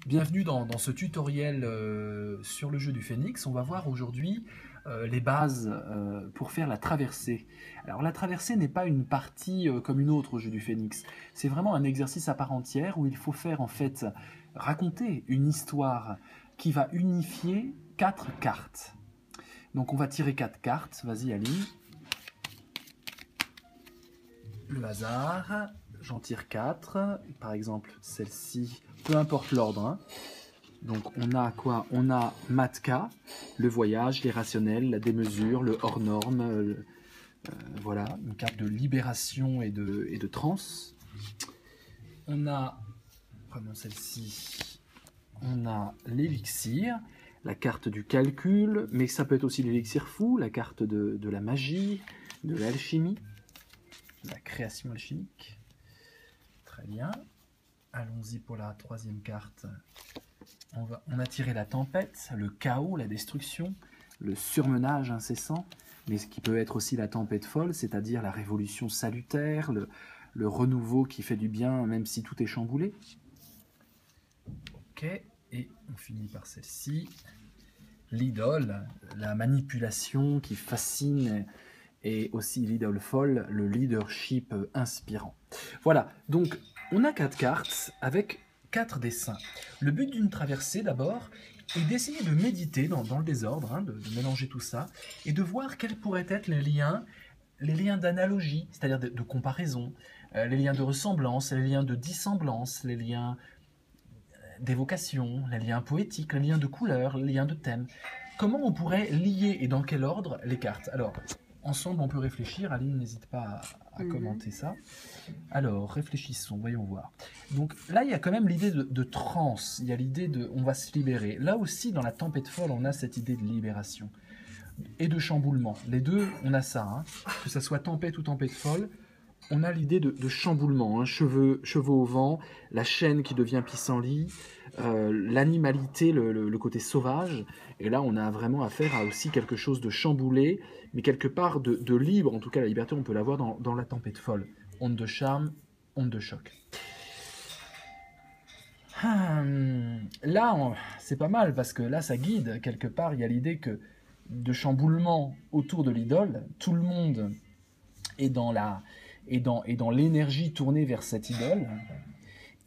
Bienvenue dans ce tutoriel sur le jeu du Phénix. On va voir aujourd'hui les bases pour faire la traversée. Alors la traversée n'est pas une partie comme une autre au jeu du Phénix. C'est vraiment un exercice à part entière où il faut faire en fait raconter une histoire qui va unifier 4 cartes. Donc on va tirer 4 cartes. Vas-y Aline. Le hasard. J'en tire 4. Par exemple celle-ci. Peu importe l'ordre. Hein. Donc on a quoi? On a Matka, le voyage, l'irrationnel, la démesure, le hors norme. Voilà, une carte de libération et de transe. On a, prenons celle-ci, on a l'élixir, la carte du calcul, mais ça peut être aussi l'élixir fou, la carte de la magie, de l'alchimie, de la création alchimique. Très bien. Allons-y pour la troisième carte. On a tiré la tempête, le chaos, la destruction, le surmenage incessant, mais ce qui peut être aussi la tempête folle, c'est-à-dire la révolution salutaire, le renouveau qui fait du bien même si tout est chamboulé. Ok, et on finit par celle-ci. L'idole, la manipulation qui fascine, et aussi l'idole folle, le leadership inspirant. Voilà, donc on a 4 cartes avec 4 dessins. Le but d'une traversée d'abord est d'essayer de méditer dans le désordre, hein, de mélanger tout ça, et de voir quels pourraient être les liens d'analogie, c'est-à-dire de comparaison, les liens de ressemblance, les liens de dissemblance, les liens d'évocation, les liens poétiques, les liens de couleurs, les liens de thèmes. Comment on pourrait lier et dans quel ordre les cartes? Alors, ensemble, on peut réfléchir. Aline, n'hésite pas à commenter ça. Alors, réfléchissons, voyons voir. Donc là, il y a quand même l'idée de transe. Il y a l'idée de on va se libérer. Là aussi, dans la tempête folle, on a cette idée de libération et de chamboulement. Les deux, on a ça. Hein. Que ça soit tempête ou tempête folle, on a l'idée de chamboulement. Hein. Cheveux au vent, la chaîne qui devient pissenlit, l'animalité, le côté sauvage. Et là, on a vraiment affaire à aussi quelque chose de chamboulé, mais quelque part de libre. En tout cas, la liberté, on peut l'avoir dans la tempête folle. Onde de charme, onde de choc. Là, c'est pas mal, parce que là, ça guide. Quelque part, il y a l'idée que de chamboulement autour de l'idole, tout le monde est dans l'énergie tournée vers cette idole.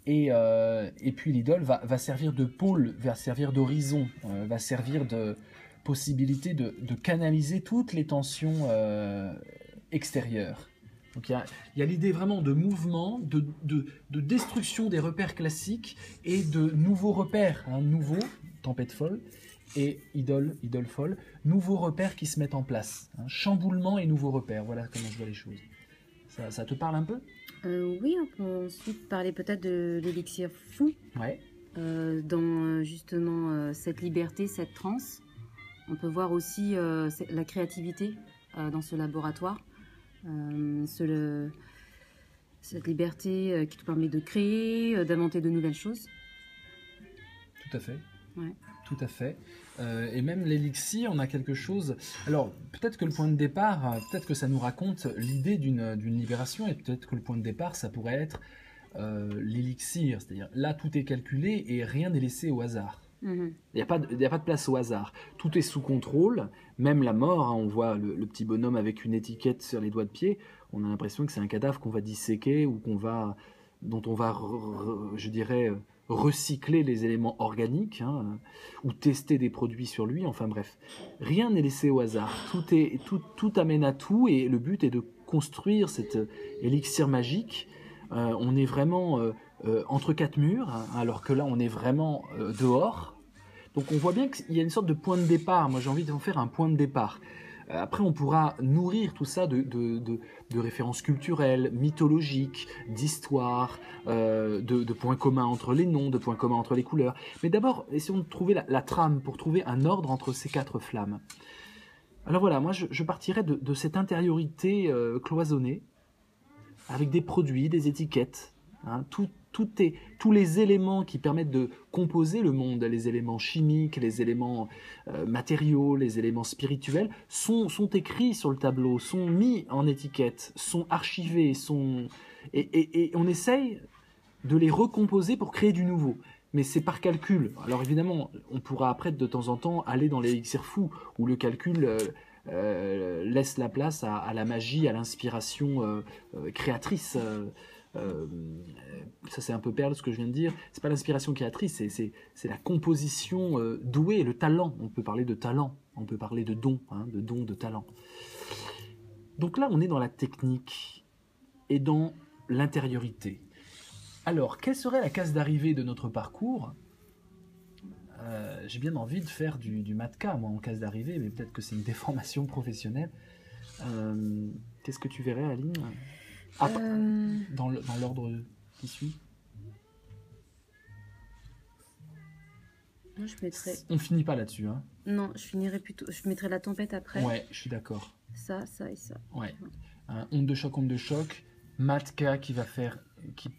Et puis l'idole va servir de pôle, va servir d'horizon, va servir de possibilité de canaliser toutes les tensions extérieures. Donc il y a l'idée vraiment de mouvement, de destruction des repères classiques et de nouveaux repères, hein, nouveaux, tempête folle, et idole folle, nouveaux repères qui se mettent en place. Hein, chamboulement et nouveaux repères, voilà comment je vois les choses. Ça te parle un peu? Oui, on peut ensuite parler peut-être de l'élixir fou. Ouais. Dans justement cette liberté, cette transe. On peut voir aussi la créativité dans ce laboratoire. Cette liberté qui te permet de créer, d'inventer de nouvelles choses. Tout à fait. Ouais. Tout à fait. Et même l'élixir, on a quelque chose... Alors, peut-être que le point de départ, peut-être que ça nous raconte l'idée d'une libération, et peut-être que le point de départ, ça pourrait être l'élixir. C'est-à-dire, là, tout est calculé et rien n'est laissé au hasard. Il n'y a pas de place au hasard. Tout est sous contrôle. Même la mort, hein, on voit le petit bonhomme avec une étiquette sur les doigts de pied. On a l'impression que c'est un cadavre qu'on va disséquer ou dont on va, je dirais, recycler les éléments organiques, hein, ou tester des produits sur lui. Enfin bref, rien n'est laissé au hasard. Tout amène à tout, et le but est de construire cet élixir magique. On est vraiment entre 4 murs, hein, alors que là on est vraiment dehors. Donc on voit bien qu'il y a une sorte de point de départ. Moi j'ai envie d'en faire un point de départ. Après on pourra nourrir tout ça de références culturelles, mythologiques, d'histoires, de points communs entre les noms, de points communs entre les couleurs. Mais d'abord essayons de trouver la trame pour trouver un ordre entre ces 4 flammes. Alors voilà, moi je partirais de cette intériorité cloisonnée, avec des produits, des étiquettes, hein, tous les éléments qui permettent de composer le monde, les éléments chimiques, les éléments matériaux, les éléments spirituels, sont écrits sur le tableau, sont mis en étiquette, sont archivés, et on essaye de les recomposer pour créer du nouveau. Mais c'est par calcul. Alors évidemment, on pourra après de temps en temps aller dans les élixirs fous, où le calcul laisse la place à la magie, à l'inspiration créatrice. Ça c'est un peu perle ce que je viens de dire. C'est pas l'inspiration créatrice, c'est la composition douée, le talent. On peut parler de talent, on peut parler de don, de talent. Donc là, on est dans la technique et dans l'intériorité. Alors, quelle serait la case d'arrivée de notre parcours ? J'ai bien envie de faire du matka, moi, en case d'arrivée, mais peut-être que c'est une déformation professionnelle. Qu'est-ce que tu verrais, Aline ? Dans l'ordre qui suit ? Moi, je mettrais... On finit pas là-dessus, hein ? Non, je mettrais la tempête après. Ouais, je suis d'accord. Ça et ça. Ouais. Onde de choc, matka qui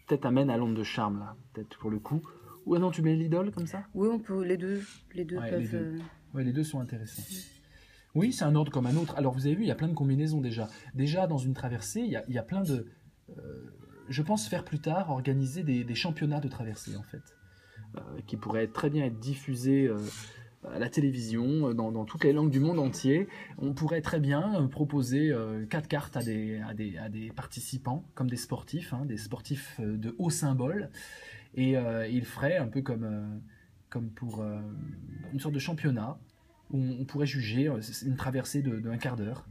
peut-être amène à l'onde de charme, là, peut-être pour le coup. Ou non, tu mets l'idole comme ça ? Oui, on peut, les deux ouais, peuvent... Les deux sont intéressants. Oui, c'est un ordre comme un autre. Alors, vous avez vu, il y a plein de combinaisons déjà. Déjà, dans une traversée, il y a plein de... je pense faire plus tard, organiser des championnats de traversée, en fait, qui pourraient très bien être diffusés à la télévision, dans toutes les langues du monde entier. On pourrait très bien proposer 4 cartes à des participants, comme des sportifs de haut symbole. Et ils feraient un peu comme pour une sorte de championnat, où on pourrait juger une traversée d'un quart d'heure,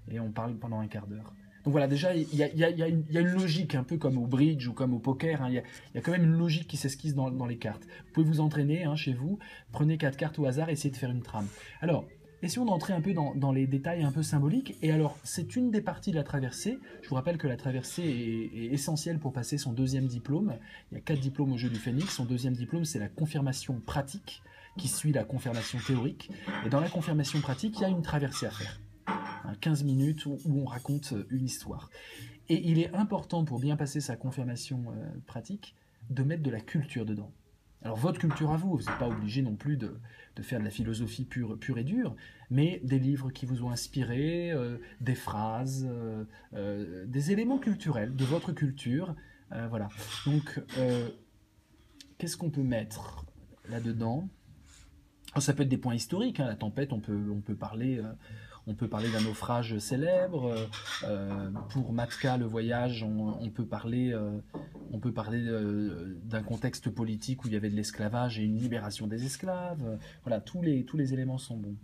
et on parle pendant un quart d'heure. Donc voilà, déjà, il y a une logique, un peu comme au bridge ou comme au poker, hein. Il y a quand même une logique qui s'esquisse dans les cartes. Vous pouvez vous entraîner chez vous, prenez 4 cartes au hasard, essayez de faire une trame. Alors, essayons d'entrer un peu dans les détails un peu symboliques. Et alors, c'est une des parties de la traversée. Je vous rappelle que la traversée est essentielle pour passer son 2e diplôme. Il y a 4 diplômes au jeu du Phénix. Son 2e diplôme, c'est la confirmation pratique, qui suit la confirmation théorique. Et dans la confirmation pratique, il y a une traversée à faire. 15 minutes où on raconte une histoire. Et il est important, pour bien passer sa confirmation pratique, de mettre de la culture dedans. Alors votre culture à vous n'êtes pas obligé non plus de faire de la philosophie pure et dure, mais des livres qui vous ont inspiré, des phrases, des éléments culturels de votre culture. Voilà. Donc, qu'est-ce qu'on peut mettre là-dedans ? Ça peut être des points historiques. La tempête, on peut parler... On peut parler d'un naufrage célèbre. Pour Matka, le voyage, on peut parler d'un contexte politique où il y avait de l'esclavage et une libération des esclaves. Voilà, tous les éléments sont bons.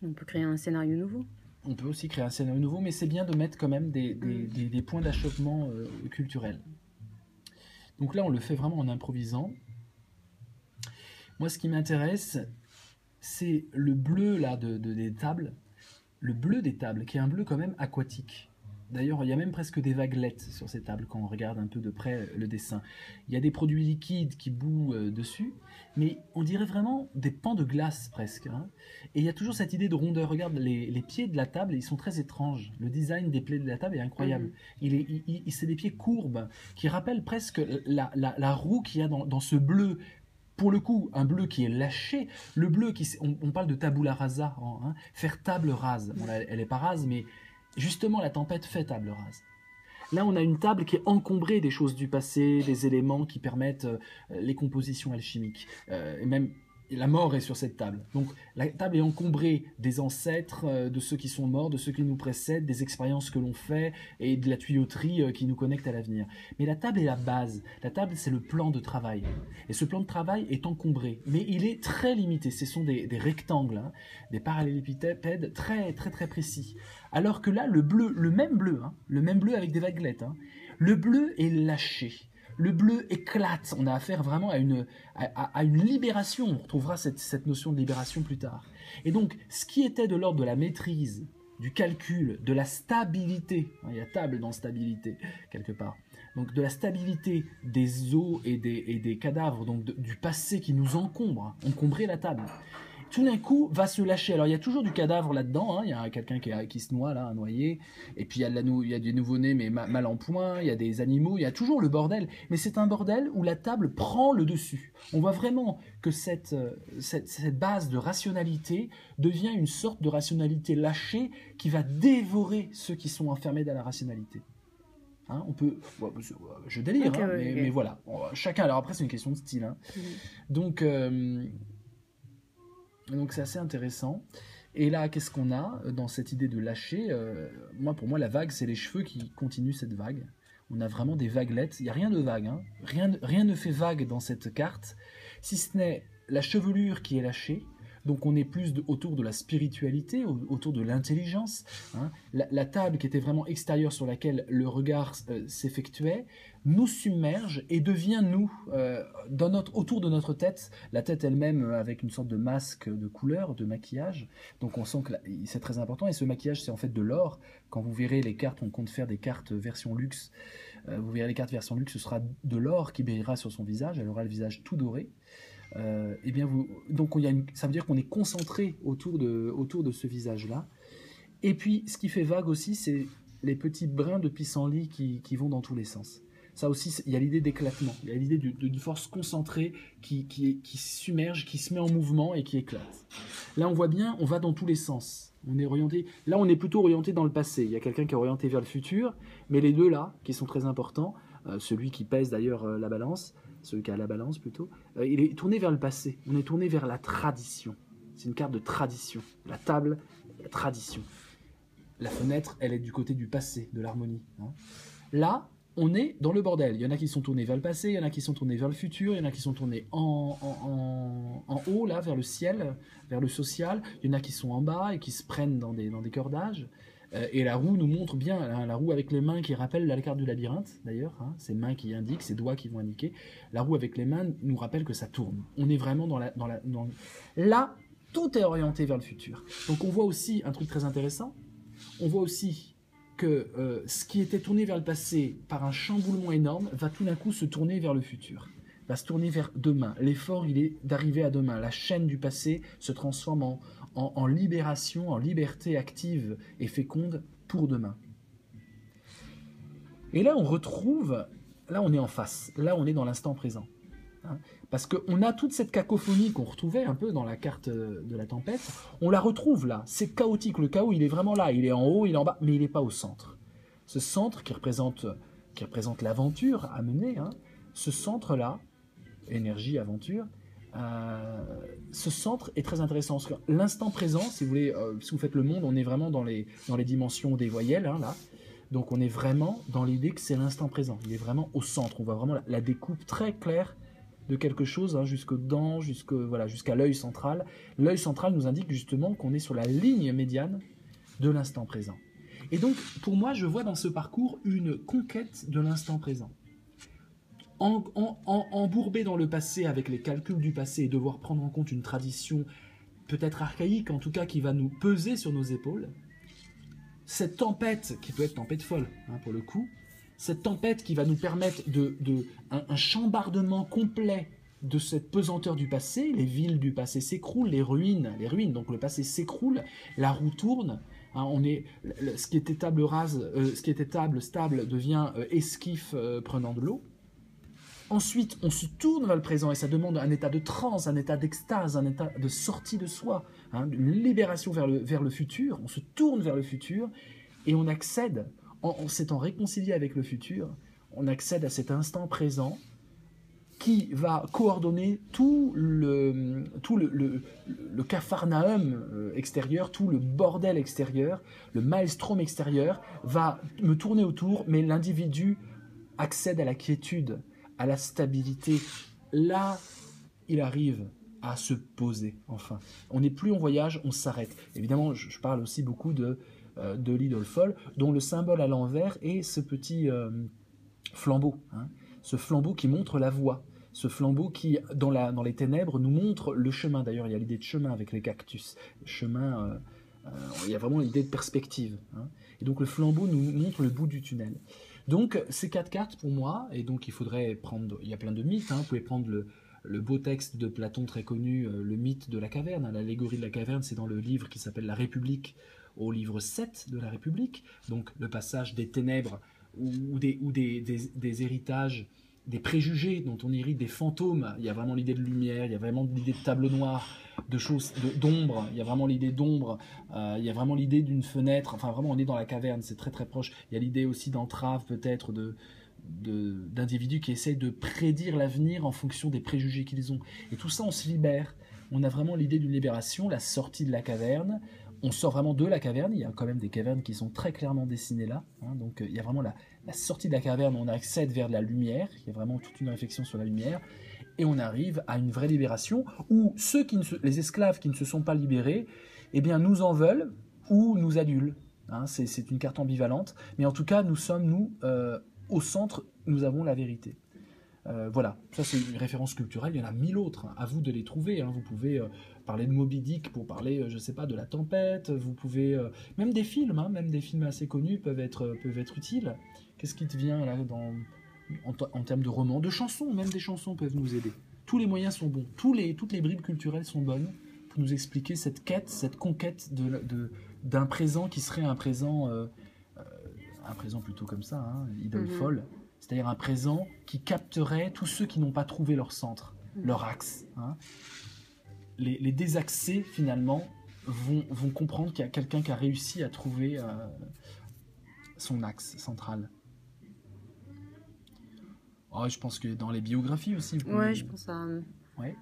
On peut créer un scénario nouveau. On peut aussi créer un scénario nouveau, mais c'est bien de mettre quand même des points d'achoppement culturels. Donc là, on le fait vraiment en improvisant. Moi, ce qui m'intéresse, c'est le bleu là des tables, le bleu des tables, qui est un bleu quand même aquatique. D'ailleurs, il y a même presque des vaguelettes sur ces tables quand on regarde un peu de près le dessin. Il y a des produits liquides qui bouent dessus, mais on dirait vraiment des pans de glace presque. Et il y a toujours cette idée de rondeur. Regarde, les pieds de la table, ils sont très étranges. Le design des pieds de la table est incroyable. C'est des pieds courbes qui rappellent presque la roue qu'il y a dans ce bleu. Pour le coup, un bleu qui est lâché, le bleu on parle de tabula rasa, faire table rase. Bon, là, elle n'est pas rase, mais justement, la tempête fait table rase. Là, on a une table qui est encombrée des choses du passé, des éléments qui permettent les compositions alchimiques. Et même, la mort est sur cette table. Donc, la table est encombrée des ancêtres, de ceux qui sont morts, de ceux qui nous précèdent, des expériences que l'on fait et de la tuyauterie qui nous connecte à l'avenir. Mais la table est la base. La table, c'est le plan de travail. Et ce plan de travail est encombré. Mais il est très limité. Ce sont des rectangles, des parallélépipèdes très, très, très précis. Alors que là, le même bleu avec des vaguelettes, le bleu est lâché. Le bleu éclate. On a affaire vraiment à une libération. On retrouvera cette notion de libération plus tard. Et donc, ce qui était de l'ordre de la maîtrise, du calcul, de la stabilité, il y a table dans stabilité, quelque part, donc de la stabilité des os et des cadavres, donc du passé qui nous encombre, encombrer la table, tout d'un coup va se lâcher. Alors il y a toujours du cadavre là-dedans, il y a quelqu'un qui se noie là, noyé, et puis il y a des nouveau-nés mais mal en point, il y a des animaux, il y a toujours le bordel, mais c'est un bordel où la table prend le dessus. On voit vraiment que cette base de rationalité devient une sorte de rationalité lâchée qui va dévorer ceux qui sont enfermés dans la rationalité. Hein, on peut, bon, je délire, Ok, hein, ouais, ok. mais voilà. Bon, chacun, alors après c'est une question de style. Hein. Mhm. Donc, donc c'est assez intéressant. Et là, qu'est-ce qu'on a dans cette idée de lâcher pour moi, la vague, c'est les cheveux qui continuent cette vague. On a vraiment des vaguelettes. Il n'y a rien de vague. Hein. Rien ne fait vague dans cette carte, si ce n'est la chevelure qui est lâchée. Donc on est plus autour de la spiritualité, autour de l'intelligence. Hein. La table qui était vraiment extérieure sur laquelle le regard s'effectuait nous submerge et devient nous, autour de notre tête, la tête elle-même avec une sorte de masque de couleur, de maquillage. Donc on sent que c'est très important et ce maquillage c'est en fait de l'or. Quand vous verrez les cartes, on compte faire des cartes version luxe. Vous verrez les cartes version luxe, ce sera de l'or qui brillera sur son visage. Elle aura le visage tout doré. Eh bien donc ça veut dire qu'on est concentré autour de ce visage-là. Et puis, ce qui fait vague aussi, c'est les petits brins de pissenlit qui vont dans tous les sens. Ça aussi, il y a l'idée d'éclatement, il y a l'idée d'une force concentrée qui submerge, qui se met en mouvement et qui éclate. Là, on voit bien, on va dans tous les sens. On est orienté. Là, on est plutôt orienté dans le passé. Il y a quelqu'un qui est orienté vers le futur, mais les deux là, qui sont très importants, celui qui pèse d'ailleurs la balance, celui qui a la balance plutôt, il est tourné vers le passé. On est tourné vers la tradition. C'est une carte de tradition. La table, la tradition. La fenêtre, elle est du côté du passé, de l'harmonie. Hein. Là, on est dans le bordel. Il y en a qui sont tournés vers le passé, il y en a qui sont tournés vers le futur, il y en a qui sont tournés en haut, là, vers le ciel, vers le social. Il y en a qui sont en bas et qui se prennent dans des cordages. Et la roue nous montre bien, hein, la roue avec les mains qui rappelle la carte du labyrinthe, d'ailleurs. Hein, ces mains qui indiquent, ces doigts qui vont indiquer. La roue avec les mains nous rappelle que ça tourne. On est vraiment Là, tout est orienté vers le futur. Donc on voit aussi un truc très intéressant. On voit aussi que ce qui était tourné vers le passé par un chamboulement énorme va tout d'un coup se tourner vers le futur, va se tourner vers demain. L'effort, il est d'arriver à demain. La chaîne du passé se transforme en libération, en liberté active et féconde pour demain. Et là, on est en face. Là, on est dans l'instant présent. Hein, parce qu'on a toute cette cacophonie qu'on retrouvait un peu dans la carte de la tempête, on la retrouve là, c'est chaotique, le chaos il est vraiment là, il est en haut, il est en bas, mais il n'est pas au centre. Ce centre qui représente l'aventure à mener, hein, ce centre-là, énergie, aventure, ce centre est très intéressant, parce que l'instant présent, si vous voulez, si vous faites le monde, on est vraiment dans les dimensions des voyelles, hein, là. Donc on est vraiment dans l'idée que c'est l'instant présent, il est vraiment au centre, on voit vraiment la découpe très claire de quelque chose, hein, jusqu'aux dents, jusqu'à l'œil central. L'œil central nous indique justement qu'on est sur la ligne médiane de l'instant présent. Et donc, pour moi, je vois dans ce parcours une conquête de l'instant présent. Embourbé dans le passé avec les calculs du passé et devoir prendre en compte une tradition peut-être archaïque, en tout cas qui va nous peser sur nos épaules, cette tempête, qui peut être tempête folle, hein, pour le coup, cette tempête qui va nous permettre un chambardement complet de cette pesanteur du passé. Les villes du passé s'écroulent, les ruines, donc le passé s'écroule, la roue tourne. Hein, ce qui était table rase, ce qui était table stable devient esquif prenant de l'eau. Ensuite, on se tourne vers le présent et ça demande un état de transe, un état d'extase, un état de sortie de soi, hein, une libération vers le futur. On se tourne vers le futur et on accède. En s'étant réconcilié avec le futur, on accède à cet instant présent qui va coordonner tout le capharnaüm extérieur, tout le bordel extérieur, le maelstrom extérieur va me tourner autour, mais l'individu accède à la quiétude, à la stabilité. Là, il arrive à se poser, enfin. On n'est plus en voyage, on s'arrête. Évidemment, je parle aussi beaucoup de l'idole folle, dont le symbole à l'envers est ce petit flambeau, hein, ce flambeau qui montre la voie, ce flambeau qui, dans les ténèbres, nous montre le chemin. D'ailleurs, il y a l'idée de chemin avec les cactus. Chemin, il y a vraiment l'idée de perspective. Hein. Et donc, le flambeau nous montre le bout du tunnel. Donc, ces 4 cartes, pour moi, et donc il faudrait prendre... Il y a plein de mythes, hein, vous pouvez prendre le beau texte de Platon très connu, le mythe de la caverne, hein, l'allégorie de la caverne, c'est dans le livre qui s'appelle La République, au livre 7 de la République, donc le passage des ténèbres ou des héritages des préjugés dont on hérite, des fantômes. Il y a vraiment l'idée de lumière, il y a vraiment l'idée de tableau noir, de choses, d'ombre. Il y a vraiment l'idée d'ombre. Il y a vraiment l'idée d'une fenêtre. Enfin, vraiment, on est dans la caverne, c'est très très proche. Il y a l'idée aussi d'entrave, peut-être, d'individus qui essayent de prédire l'avenir en fonction des préjugés qu'ils ont. Et tout ça, on se libère. On a vraiment l'idée d'une libération, la sortie de la caverne. On sort vraiment de la caverne. Il y a quand même des cavernes qui sont très clairement dessinées là. Donc, il y a vraiment la sortie de la caverne. On accède vers de la lumière. Il y a vraiment toute une réflexion sur la lumière. Et on arrive à une vraie libération où les esclaves qui ne se sont pas libérés, eh bien, nous en veulent ou nous adulent. C'est une carte ambivalente. Mais en tout cas, nous sommes, au centre, nous avons la vérité. Voilà, ça c'est une référence culturelle, il y en a 1000 autres, à vous de les trouver. Vous pouvez parler de Moby Dick pour parler, je sais pas, de la tempête, vous pouvez, même des films assez connus peuvent être utiles. Qu'est-ce qui te vient là en termes de romans, de chansons, même des chansons peuvent nous aider. Tous les moyens sont bons, toutes les bribes culturelles sont bonnes pour nous expliquer cette quête, cette conquête d'un présent qui serait un présent plutôt comme ça, idole folle. C'est-à-dire un présent qui capterait tous ceux qui n'ont pas trouvé leur centre, leur axe. Les désaxés, finalement, vont comprendre qu'il y a quelqu'un qui a réussi à trouver son axe central. Oh, je pense que dans les biographies aussi... Ouais, je pense à... Ouais.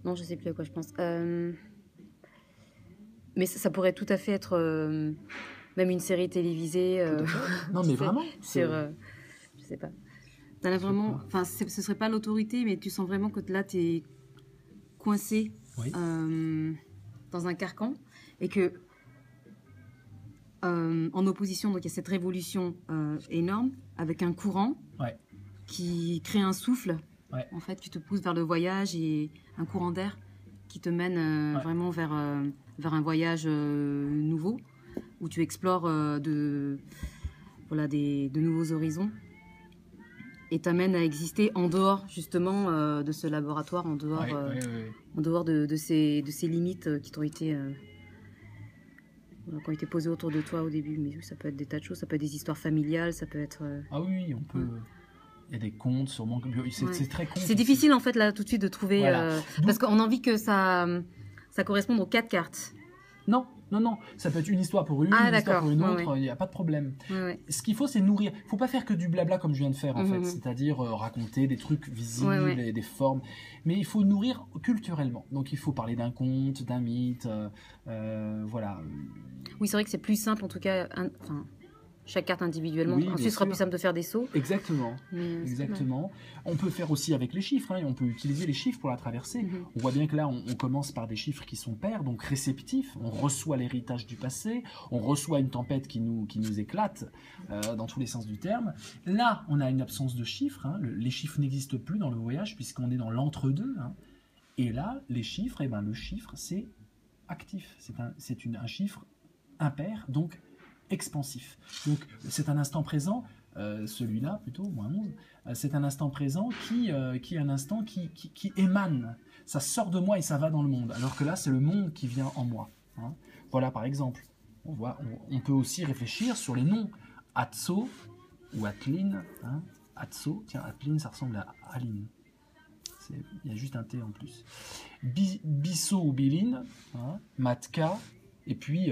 Non, je sais plus à quoi je pense. Mais ça pourrait tout à fait être même une série télévisée. Non, mais vraiment. Sur... je sais pas. T'as vraiment... Enfin, ce serait pas l'autorité, mais tu sens vraiment que là, t'es coincé dans un carcan et que en opposition, donc il y a cette révolution énorme avec un courant qui crée un souffle en fait, qui te pousse vers le voyage et un courant d'air qui te mène vraiment vers un voyage nouveau où tu explores de nouveaux horizons et t'amène à exister en dehors justement de ce laboratoire, en dehors de ces limites qui t'ont été qui ont été posées autour de toi au début. Mais ça peut être des tas de choses, ça peut être des histoires familiales, ça peut être... Ah oui, on peut... Il y a des contes, sûrement. C'est très con. C'est difficile en fait là tout de suite de trouver parce qu'on a envie que ça corresponde aux 4 cartes. Non, ça peut être une histoire pour une, une histoire pour une autre, il n'y a pas de problème. Ce qu'il faut, c'est nourrir. Il ne faut pas faire que du blabla comme je viens de faire, en fait, c'est-à-dire raconter des trucs visibles et des formes, mais il faut nourrir culturellement. Donc il faut parler d'un conte, d'un mythe, voilà. Oui, c'est vrai que c'est plus simple en tout cas, chaque carte individuellement. Ensuite, ce sera plus simple de faire des sauts. Exactement. Exactement. On peut faire aussi avec les chiffres. On peut utiliser les chiffres pour la traversée. On voit bien que là, on commence par des chiffres qui sont pairs, donc réceptifs. On reçoit l'héritage du passé. On reçoit une tempête qui nous éclate dans tous les sens du terme. Là, on a une absence de chiffres. Les chiffres n'existent plus dans le voyage puisqu'on est dans l'entre-deux. Et là, les chiffres, le chiffre, c'est actif. C'est un chiffre impair, donc expansif. Donc c'est un instant présent, celui-là plutôt, -11, c'est un instant présent qui est un instant qui émane. Ça sort de moi et ça va dans le monde. Alors que là, c'est le monde qui vient en moi. Voilà, par exemple. On peut aussi réfléchir sur les noms. Atso ou Atlin. Atso, tiens, Atlin, ça ressemble à Aline. Il y a juste un T en plus. Bisso ou Bilin, Matka, et puis...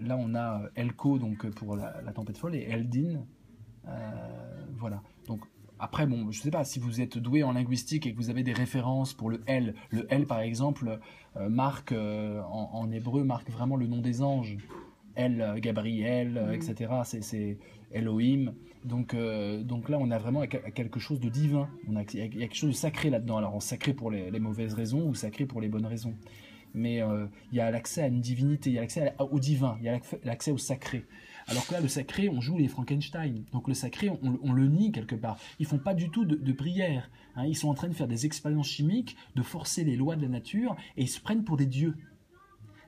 là on a Elko donc pour la tempête folle et Eldin, voilà. Donc après je sais pas si vous êtes doué en linguistique et que vous avez des références pour le L par exemple marque en hébreu marque vraiment le nom des anges. El, Gabriel, etc. C'est Elohim. Donc là, on a vraiment quelque chose de divin. Il y a quelque chose de sacré là-dedans. Alors, sacré pour les mauvaises raisons ou sacré pour les bonnes raisons. Mais il y a l'accès à une divinité, il y a l'accès au divin, il y a l'accès au sacré. Alors que là, le sacré, on joue les Frankenstein. Donc le sacré, on le nie quelque part. Ils font pas du tout de prière. Ils sont en train de faire des expériences chimiques, de forcer les lois de la nature, et ils se prennent pour des dieux.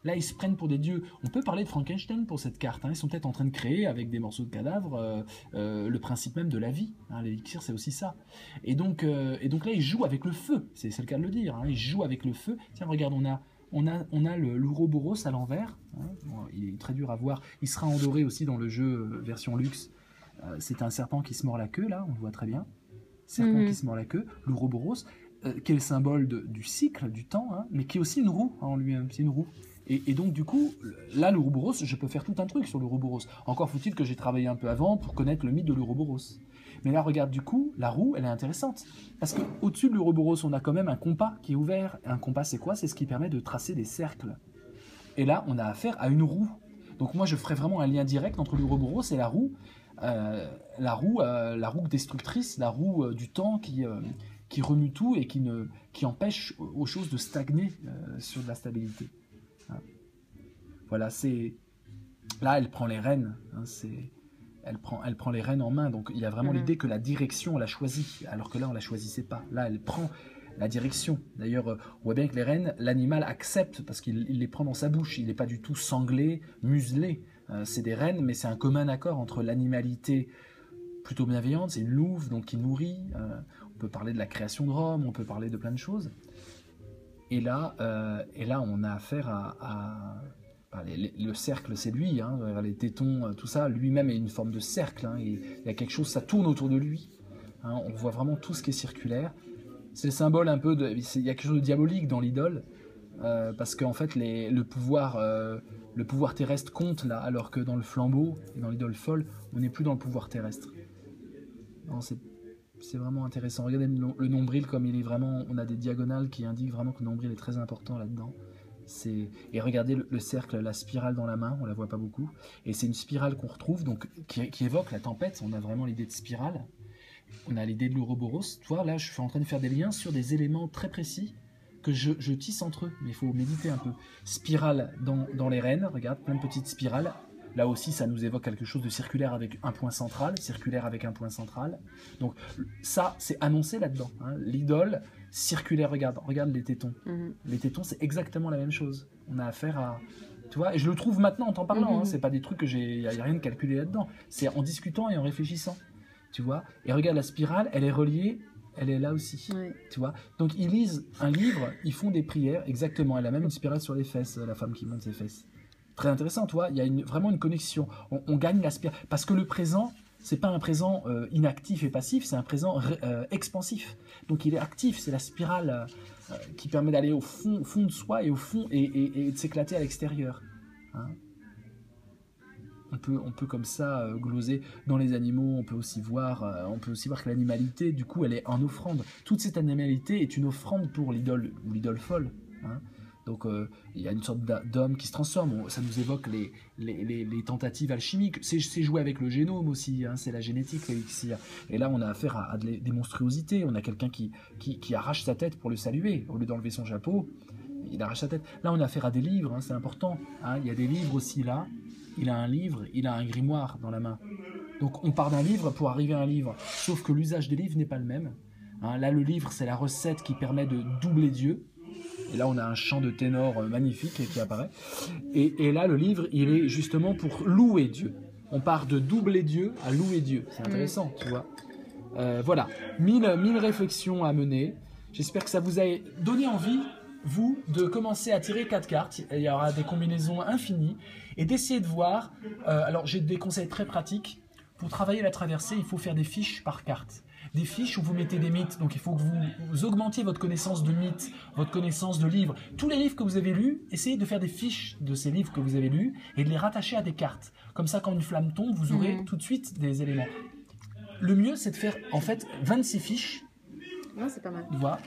Là, ils se prennent pour des dieux. On peut parler de Frankenstein pour cette carte. Ils sont peut-être en train de créer, avec des morceaux de cadavres, le principe même de la vie. L'élixir, c'est aussi ça. Et donc là, ils jouent avec le feu. C'est le cas de le dire. Ils jouent avec le feu. Tiens, regarde, on a le l'Ouroboros à l'envers. Bon, il est très dur à voir. Il sera en doré aussi dans le jeu version luxe. C'est un serpent qui se mord la queue, là, on le voit très bien. serpent qui se mord la queue, l'Ouroboros, qui est le symbole du cycle, du temps, hein, mais qui est aussi une roue hein, en lui-même, c'est une roue. Et donc du coup, là l'Ouroboros, je peux faire tout un truc sur l'Ouroboros. Encore faut-il que j'ai travaillé un peu avant pour connaître le mythe de l'Ouroboros. Mais là regarde du coup, la roue, elle est intéressante. Parce qu'au-dessus de l'Ouroboros, on a quand même un compas qui est ouvert. Un compas c'est quoi? C'est ce qui permet de tracer des cercles. Et là, on a affaire à une roue. Donc moi je ferais vraiment un lien direct entre l'Ouroboros et la roue. La roue destructrice, la roue du temps qui remue tout et qui empêche aux choses de stagner sur de la stabilité. Voilà, là elle prend les rênes, hein, elle prend les rênes en main, donc il y a vraiment l'idée que la direction on l'a choisie, alors que là on la choisissait pas. Là elle prend la direction. D'ailleurs, on voit bien que les rênes, l'animal accepte parce qu'il les prend dans sa bouche, il n'est pas du tout sanglé, muselé. C'est des rênes, mais c'est un commun accord entre l'animalité plutôt bienveillante, c'est une louve donc qui nourrit. On peut parler de la création de Rome, on peut parler de plein de choses. Et là on a affaire le cercle, c'est lui, hein, les tétons, tout ça, lui-même est une forme de cercle. Hein, il y a quelque chose, ça tourne autour de lui. Hein, on voit vraiment tout ce qui est circulaire. C'est le symbole un peu il y a quelque chose de diabolique dans l'idole, parce qu'en fait, le pouvoir terrestre compte là, alors que dans le flambeau et dans l'idole folle, on n'est plus dans le pouvoir terrestre. Non, c'est vraiment intéressant. Regardez le nombril comme il est vraiment. On a des diagonales qui indiquent vraiment que le nombril est très important là-dedans. Et regardez le cercle, la spirale dans la main, on la voit pas beaucoup. Et c'est une spirale qu'on retrouve, donc qui évoque la tempête. On a vraiment l'idée de spirale. On a l'idée de l'Ouroboros. Tu vois, là, je suis en train de faire des liens sur des éléments très précis que je tisse entre eux. Mais il faut méditer un peu. Spirale dans les rênes, regarde, plein de petites spirales. Là aussi, ça nous évoque quelque chose de circulaire avec un point central, Donc ça, c'est annoncé là-dedans. Hein. L'idole circulaire, regarde les tétons. Les tétons, c'est exactement la même chose. On a affaire à... Tu vois, et je le trouve maintenant en t'en parlant. Hein. C'est pas des trucs que il n'y a rien de calculé là-dedans. C'est en discutant et en réfléchissant. Tu vois. Et regarde la spirale, elle est reliée, elle est là aussi. Oui. Tu vois. Donc ils lisent un livre, ils font des prières, exactement. Elle a même une spirale sur les fesses, la femme qui monte ses fesses. Très intéressant, tu vois, il y a vraiment une connexion. On gagne la spirale. Parce que le présent, c'est pas un présent inactif et passif, c'est un présent expansif. Donc il est actif, c'est la spirale qui permet d'aller au fond de soi et au fond et de s'éclater à l'extérieur. Hein. On peut comme ça gloser dans les animaux. On peut aussi voir que l'animalité, du coup, elle est en offrande. Toute cette animalité est une offrande pour l'idole ou l'idole folle. Hein. Donc il y a une sorte d'homme qui se transforme. Ça nous évoque les tentatives alchimiques. C'est jouer avec le génome aussi, hein, c'est la génétique, l'élixir. Et là on a affaire à des monstruosités. On a quelqu'un qui arrache sa tête pour le saluer. Au lieu d'enlever son chapeau, il arrache sa tête. Là on a affaire à des livres, hein, c'est important. Hein. Il y a des livres aussi là. Il a un livre, il a un grimoire dans la main. Donc on part d'un livre pour arriver à un livre. Sauf que l'usage des livres n'est pas le même. Hein. Là le livre c'est la recette qui permet de doubler Dieu. Et là, on a un chant de ténor magnifique qui apparaît. Et là, le livre, il est justement pour louer Dieu. On part de doubler Dieu à louer Dieu. C'est intéressant, tu vois. Voilà, 1000 réflexions à mener. J'espère que ça vous a donné envie, vous, de commencer à tirer 4 cartes. Il y aura des combinaisons infinies. Et d'essayer de voir... alors, j'ai des conseils très pratiques. Pour travailler la traversée, il faut faire des fiches par carte. Des fiches où vous mettez des mythes. Donc il faut que vous augmentiez votre connaissance de mythes, votre connaissance de livres. Tous les livres que vous avez lus, essayez de faire des fiches de ces livres que vous avez lus et de les rattacher à des cartes. Comme ça, quand une flamme tombe, vous aurez tout de suite des éléments. Le mieux, c'est de faire en fait 26 fiches. Ouais, c'est pas mal. Tu vois,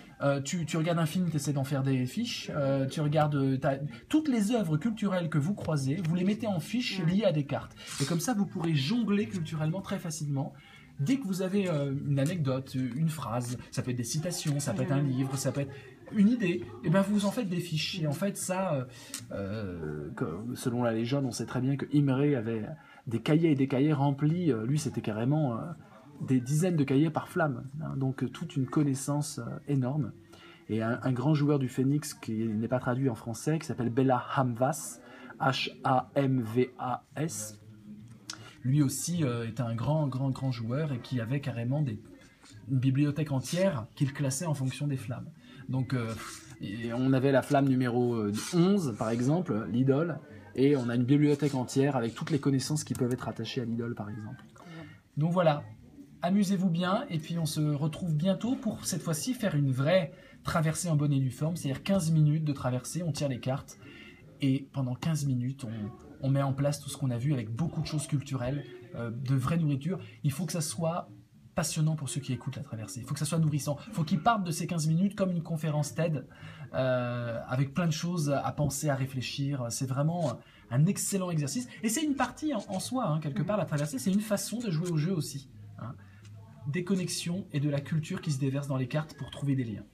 tu regardes un film, tu essaies d'en faire des fiches. Tu regardes toutes les œuvres culturelles que vous croisez, vous les mettez en fiches liées à des cartes. Et comme ça, vous pourrez jongler culturellement très facilement. Dès que vous avez une anecdote, une phrase, ça peut être des citations, ça peut être un livre, ça peut être une idée, et ben vous en faites des fiches. Et en fait, ça, selon la légende, on sait très bien que Imré avait des cahiers et des cahiers remplis. Lui, c'était carrément des dizaines de cahiers par flamme. Hein, donc, toute une connaissance énorme. Et un grand joueur du Phénix qui n'est pas traduit en français, qui s'appelle Bella Hamvas, H-A-M-V-A-S. Lui aussi était un grand joueur et qui avait carrément une bibliothèque entière qu'il classait en fonction des flammes. Donc on avait la flamme numéro 11 par exemple, l'idole, et on a une bibliothèque entière avec toutes les connaissances qui peuvent être attachées à l'idole par exemple. Donc voilà, amusez-vous bien et puis on se retrouve bientôt pour cette fois-ci faire une vraie traversée en bonne et due forme, c'est-à-dire 15 minutes de traversée, on tire les cartes et pendant 15 minutes on met en place tout ce qu'on a vu avec beaucoup de choses culturelles, de vraie nourriture. Il faut que ça soit passionnant pour ceux qui écoutent la traversée, il faut que ça soit nourrissant, il faut qu'ils partent de ces 15 minutes comme une conférence TED avec plein de choses à penser, à réfléchir. C'est vraiment un excellent exercice et c'est une partie en soi, hein, quelque part la traversée, c'est une façon de jouer au jeu aussi, hein. Des connexions et de la culture qui se déversent dans les cartes pour trouver des liens.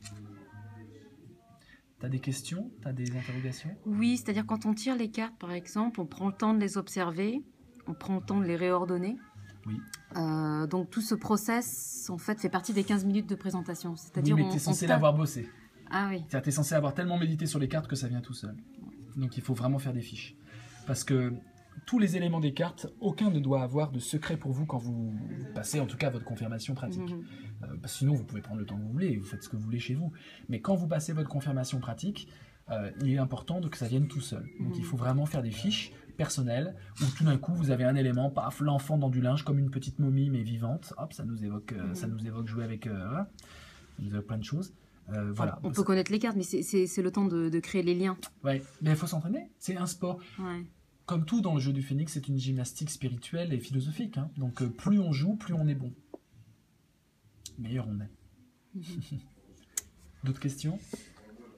T'as des questions? T'as des interrogations? Oui, c'est-à-dire quand on tire les cartes, par exemple, on prend le temps de les observer, on prend le temps de les réordonner. Oui. Donc tout ce process, en fait, fait partie des 15 minutes de présentation. Oui, mais t'es censé l'avoir bossé. Ah oui. T'es censé avoir tellement médité sur les cartes que ça vient tout seul. Donc il faut vraiment faire des fiches. Parce que tous les éléments des cartes, aucun ne doit avoir de secret pour vous quand vous passez en tout cas votre confirmation pratique. Sinon vous pouvez prendre le temps que vous voulez, vous faites ce que vous voulez chez vous. Mais quand vous passez votre confirmation pratique, il est important que ça vienne tout seul. Donc il faut vraiment faire des fiches personnelles où tout d'un coup vous avez un élément, paf, l'enfant dans du linge comme une petite momie mais vivante, hop, ça nous évoque jouer avec, ça nous évoque plein de choses. Voilà. On peut connaître les cartes, mais c'est le temps de créer les liens. Ouais, mais il faut s'entraîner, c'est un sport. Ouais. Comme tout dans le jeu du Phénix, c'est une gymnastique spirituelle et philosophique, hein. Donc plus on joue, plus on est bon. Meilleur on est. D'autres questions?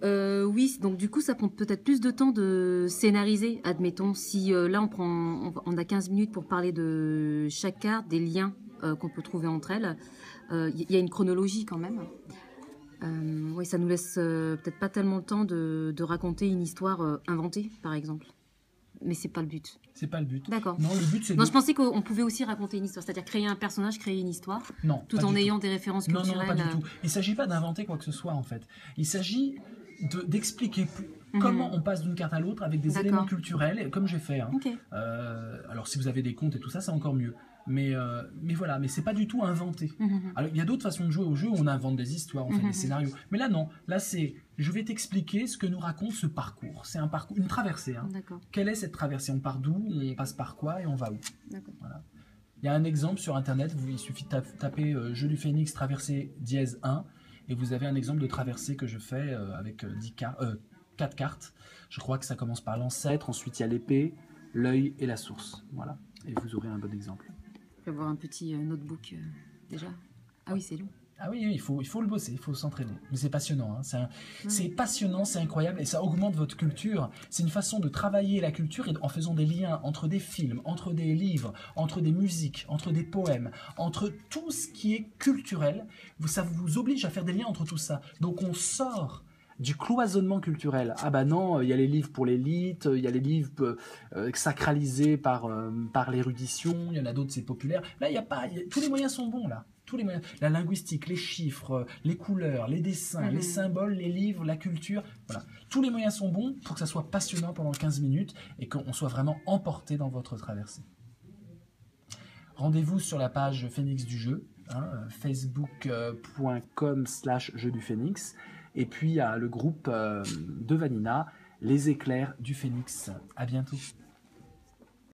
Oui, donc du coup, ça prend peut-être plus de temps de scénariser, admettons. Si là, on a 15 minutes pour parler de chaque carte, des liens qu'on peut trouver entre elles, il y a une chronologie quand même. Oui, ça nous laisse peut-être pas tellement le temps de raconter une histoire inventée, par exemple. Mais c'est pas le but. C'est pas le but. D'accord. Non, le but c'est. Non, je pensais qu'on pouvait aussi raconter une histoire, c'est-à-dire créer un personnage, créer une histoire. Non. Tout en ayant des références culturelles. Non, pas du tout. Il s'agit pas d'inventer quoi que ce soit en fait. Il s'agit d'expliquer comment on passe d'une carte à l'autre avec des éléments culturels, comme j'ai fait. Hein. Okay. Alors si vous avez des contes et tout ça, c'est encore mieux. Mais voilà, mais c'est pas du tout inventé. Alors il y a d'autres façons de jouer au jeu où on invente des histoires, on fait des scénarios. Mais là non, là c'est, je vais t'expliquer ce que nous raconte ce parcours. C'est un parcours, une traversée. Hein. Quelle est cette traversée? On part d'où? On passe par quoi? Et on va où? Voilà. Il y a un exemple sur internet, il suffit de taper Jeu du Phénix traversée dièse 1 et vous avez un exemple de traversée que je fais avec 4 cartes. Je crois que ça commence par l'ancêtre, ensuite il y a l'épée, l'œil et la source. Voilà, et vous aurez un bon exemple. Je vais avoir un petit notebook déjà. Ah oui, c'est long. Ah oui, il faut le bosser, il faut s'entraîner. Mais c'est passionnant, hein. C'est passionnant, c'est incroyable et ça augmente votre culture. C'est une façon de travailler la culture en faisant des liens entre des films, entre des livres, entre des musiques, entre des poèmes, entre tout ce qui est culturel. Ça vous oblige à faire des liens entre tout ça. Donc on sort du cloisonnement culturel. Ah bah non, il y a les livres pour l'élite, il y a les livres sacralisés par l'érudition, il y en a d'autres c'est populaire. Là, tous les moyens sont bons là. Tous les moyens, la linguistique, les chiffres, les couleurs, les dessins, les symboles, les livres, la culture, voilà. Tous les moyens sont bons pour que ça soit passionnant pendant 15 minutes et qu'on soit vraiment emporté dans votre traversée. Rendez-vous sur la page Phénix du jeu, hein, facebook.com/jeu du Phénix. Et puis il y a le groupe de Vanina, Les éclairs du Phénix. À bientôt.